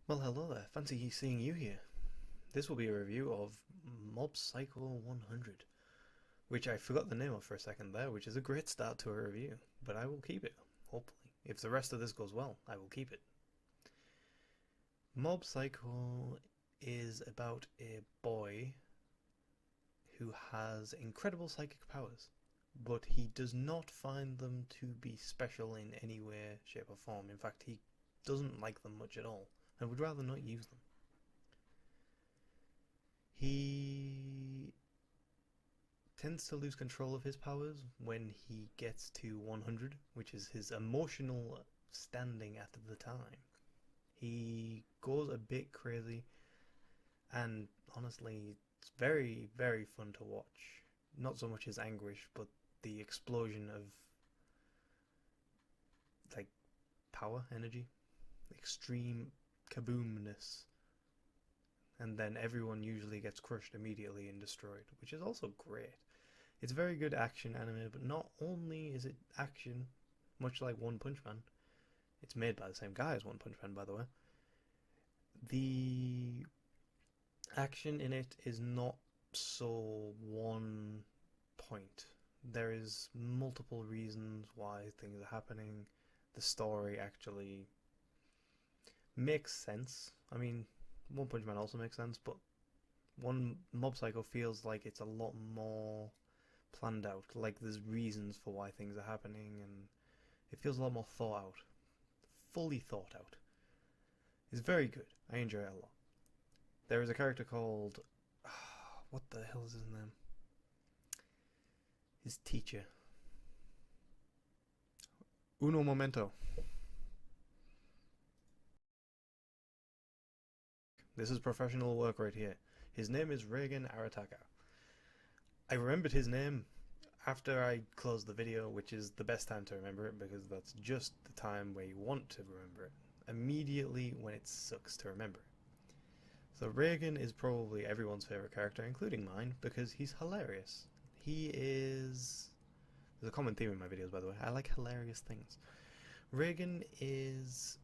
Well, hello there. Fancy seeing you here. This will be a review of Mob Psycho 100, which I forgot the name of for a second there, which is a great start to a review, but I will keep it, hopefully. If the rest of this goes well, I will keep it. Mob Psycho is about a boy who has incredible psychic powers, but he does not find them to be special in any way, shape, or form. In fact, he doesn't like them much at all and would rather not use them. He tends to lose control of his powers when he gets to 100, which is his emotional standing at the time. He goes a bit crazy, and honestly, it's very, very fun to watch. Not so much his anguish, but the explosion of like power, energy, extreme kaboomness, and then everyone usually gets crushed immediately and destroyed, which is also great. It's very good action anime, but not only is it action, much like One Punch Man, it's made by the same guy as One Punch Man, by the way. The action in it is not so one point. There is multiple reasons why things are happening. The story actually makes sense. I mean, One Punch Man also makes sense, but One Mob Psycho feels like it's a lot more planned out. Like there's reasons for why things are happening, and it feels a lot more thought out, fully thought out. It's very good. I enjoy it a lot. There is a character called what the hell is his name? His teacher, Uno Momento. This is professional work right here. His name is Reigen Arataka. I remembered his name after I closed the video, which is the best time to remember it because that's just the time where you want to remember it. Immediately when it sucks to remember it. So Reigen is probably everyone's favourite character, including mine, because he's hilarious. He is... There's a common theme in my videos, by the way. I like hilarious things. Reigen is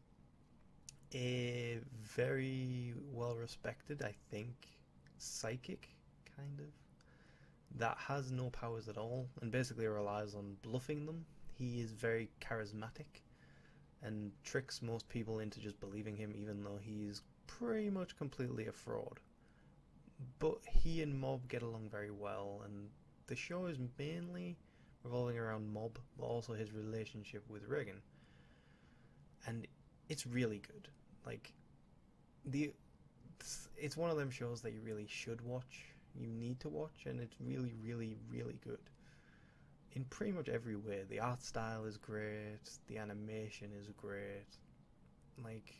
a very well respected, I think, psychic, kind of, that has no powers at all and basically relies on bluffing them. He is very charismatic and tricks most people into just believing him, even though he's pretty much completely a fraud. But he and Mob get along very well, and the show is mainly revolving around Mob, but also his relationship with Reigen. And it's really good. Like, the it's one of them shows that you really should watch. You need to watch, and it's really, really, really good. In pretty much every way. The art style is great, the animation is great. Like,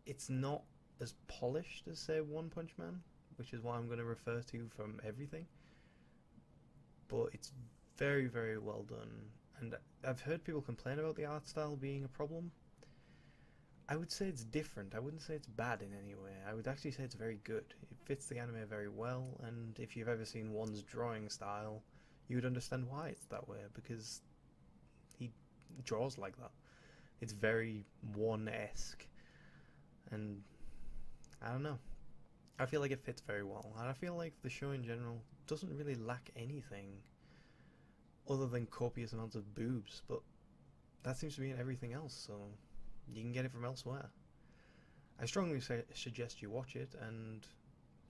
it's not as polished as, say, One Punch Man, which is what I'm going to refer to from everything, but it's very, very well done. And I've heard people complain about the art style being a problem. I would say it's different. I wouldn't say it's bad in any way. I would actually say it's very good. It fits the anime very well, and if you've ever seen One's drawing style, you would understand why it's that way, because he draws like that. It's very One-esque, and I don't know. I feel like it fits very well, and I feel like the show in general doesn't really lack anything other than copious amounts of boobs, but that seems to be in everything else, so you can get it from elsewhere. I strongly suggest you watch it, and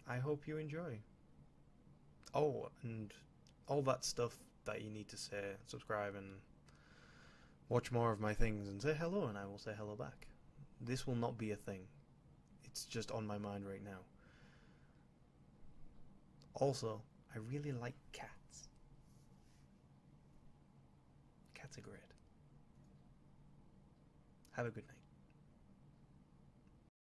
I hope you enjoy. Oh, and all that stuff that you need to say, subscribe and watch more of my things and say hello, and I will say hello back. This will not be a thing. It's just on my mind right now. Also, I really like cats. Cats are great. Have a good night.